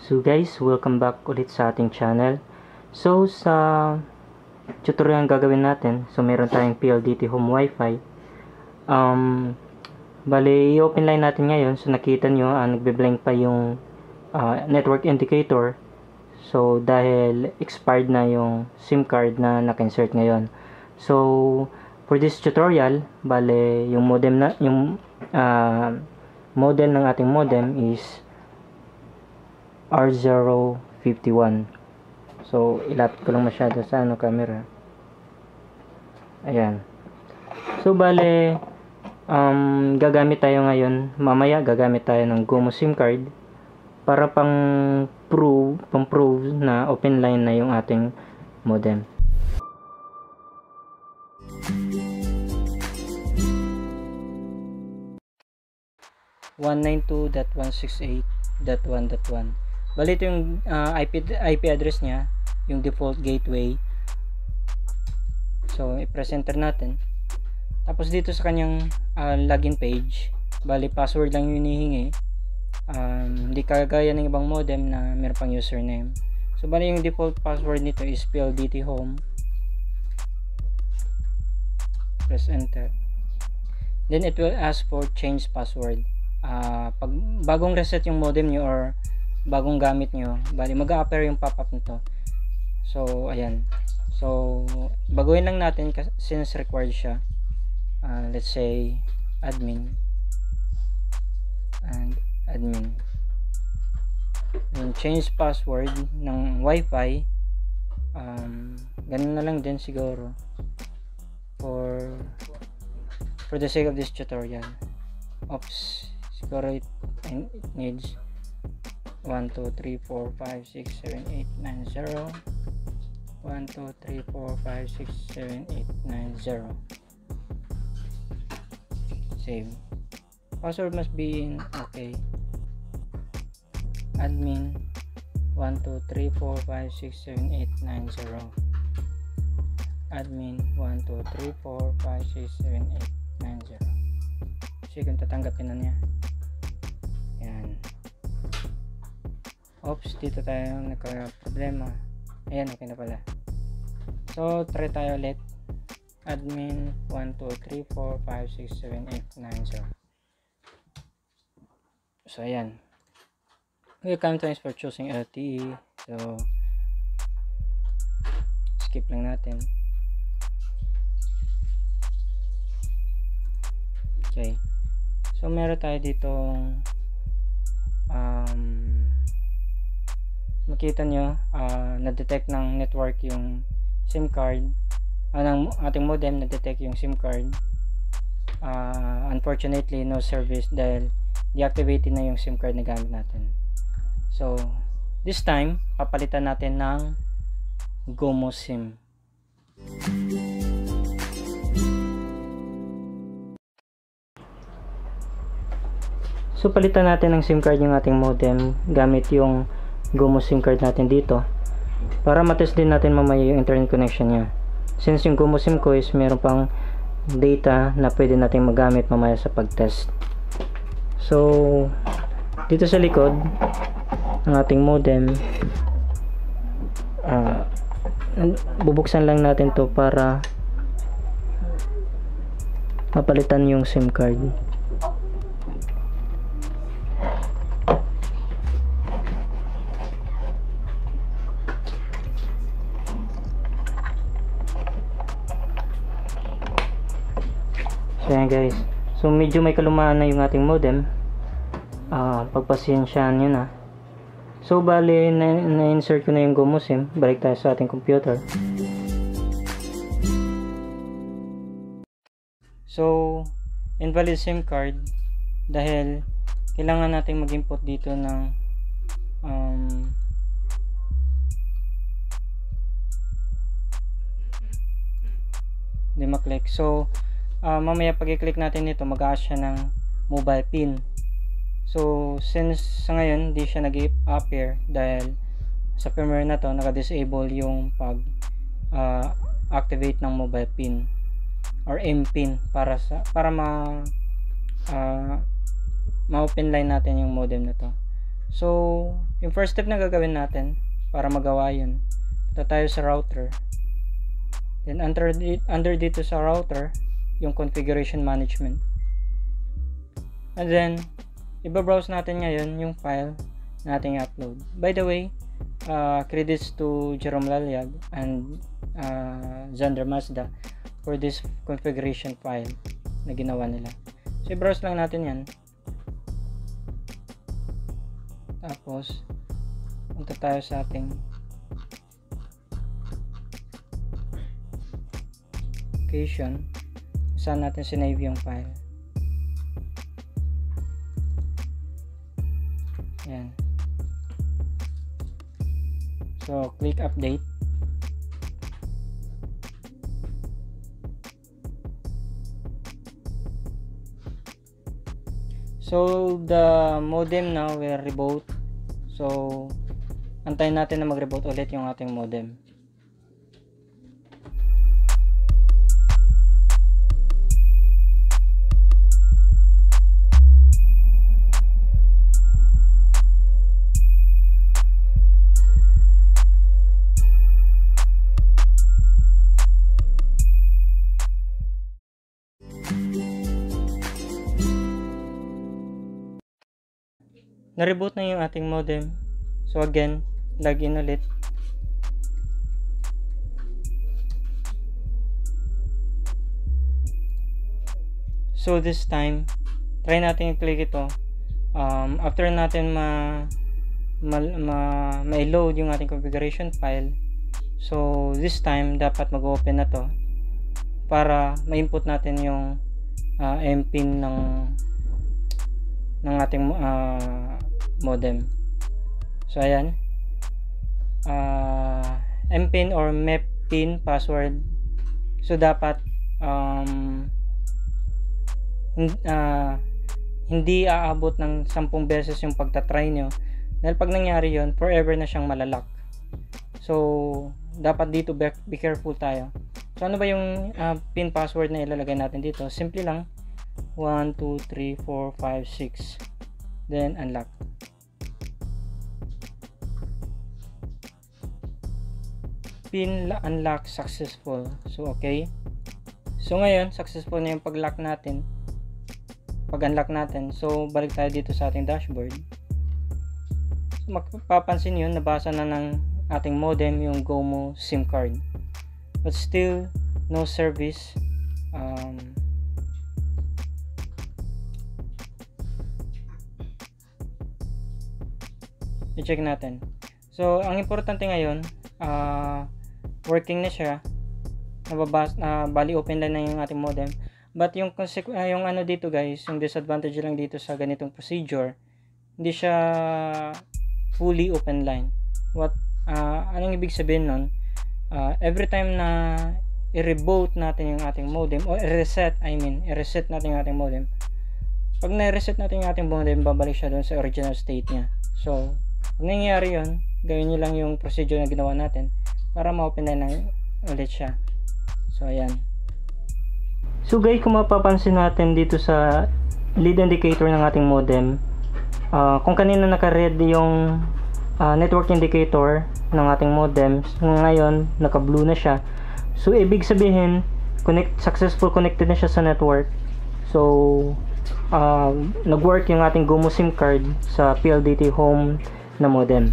So guys, welcome back ulit sa ating channel. So sa tutorial ang gagawin natin, so meron tayong PLDT home wifi. Bali, i-open line natin ngayon. So nakita nyo, nagbe-blank pa yung network indicator. So dahil expired na yung SIM card na naka-insert ngayon. So for this tutorial, bali yung modem na model ng ating modem is R051. So ilapit ko lang masyado sa camera. Ayan. So bale gagamit tayo ngayon, mamaya gagamit tayo ng GOMO SIM card para pang-prove na open line na yung ating modem. .192.168.1.1. Bali ito yung IP address niya, yung default gateway. So i-presenter natin. Tapos dito sa kanyang login page, bali password lang yung hinihingi. Hindi kagaya ng ibang modem na meron pang username. So bali yung default password nito is PLDT home. Press enter. Then it will ask for change password. Pag bagong reset yung modem nyo or bagong gamit nyo, bali mag-a-appear yung pop-up nito. So ayan. So baguhin lang natin since required siya. Let's say admin and admin. And change password ng wifi. Ganun na lang din siguro for the sake of this tutorial. Oops, siguro it needs 1 2 3 4 5 6 7 8 9 0 1 2 3 4 5 6 7 8 9 0. Save. Password must be in okay. Admin 1 2 3 4 5 6 7 8 9 0. Admin 1 2 3 4 5 6 7 8 9 0. Kasi kung tatanggapin na niya. Yan. Oops, dito tayo nagka-problema. Ayan, okay na pala. So try tayo ulit. Admin 1 2 3 4 5 6 7 8 9 0. So ayan. Welcome, thanks for choosing LTE. So skip lang natin. Okay. So meron tayo ditong makita nyo na-detect ng network yung SIM card ng ating modem, na-detect yung SIM card. Unfortunately no service dahil deactivated na yung SIM card na gamit natin. So this time papalitan natin ng GOMO SIM. So palitan natin ng SIM card yung ating modem gamit yung GOMO SIM card natin dito para matest din natin mamaya yung internet connection nya. Since yung GOMO SIM ko is meron pang data na pwede natin magamit mamaya sa pag-test. So dito sa likod ng ating modem, bubuksan lang natin to para mapalitan yung SIM card. So yan guys, so medyo may kalumaan na yung ating modem. Pagpasensyahan nyo na. So bali na-insert ko na yung GOMO SIM. Balik tayo sa ating computer. So invalid SIM card dahil kailangan natin mag-input dito ng hindi maklik. So mamaya pag i-click natin nito, mag-a-ask siya ng mobile pin. So since sa ngayon hindi siya nag-appear dahil sa firmware na to naka-disable yung pag activate ng mobile pin or M pin para ma-open line natin yung modem na to. So yung first step na gagawin natin para magawa yun, punta tayo sa router, then under dito sa router yung configuration management, and then iba-browse natin ngayon yung file nating upload. By the way, credits to Jerome Lalyag and Xander Mazda for this configuration file na ginawa nila. So i-browse lang natin yan, tapos punta tayo sa ating location saan natin sinave yung file. Yan. So click update. So the modem now will reboot. So antayin natin na mag-reboot ulit yung ating modem. Na-reboot na yung ating modem. So again, login ulit. So this time, try natin i-click ito. After natin ma-load yung ating configuration file, so this time dapat mag-open na to para ma-input natin yung MPIN ng ating modem. So ayan, MPIN or MEP-PIN password. So dapat hindi aabot ng 10 beses yung pagtatry nyo, dahil pag nangyari yon, forever na siyang malalock. So dapat dito be careful tayo. So ano ba yung PIN password na ilalagay natin dito? Simple lang, 1 2 3 4 5 6, then unlock. PIN unlock successful. So okay, so ngayon successful na yung pag-unlock natin. So balik tayo dito sa ating dashboard. So mapapansin yun, nabasa na ng ating modem yung GOMO SIM card, but still no service. I-check natin. So ang importante ngayon, working na siya, bali open line na yung ating modem. But yung ano dito guys, yung disadvantage lang dito sa ganitong procedure, hindi siya fully open line. Anong ibig sabihin nun? Every time na i-reboot natin yung ating modem, o i-reset natin yung ating modem, pag na-reset natin yung ating modem, babalik siya doon sa original state niya. So pag nangyayari yun, gawin nyo lang yung procedure na ginawa natin para ma-open line lang ulit siya. So ayan. So guys, kung mapapansin natin dito sa lead indicator ng ating modem, kung kanina naka-red yung network indicator ng ating modem, ngayon naka-blue na siya. So ibig sabihin, successful connected na siya sa network. So nag-work yung ating GOMO SIM card sa PLDT home na modem.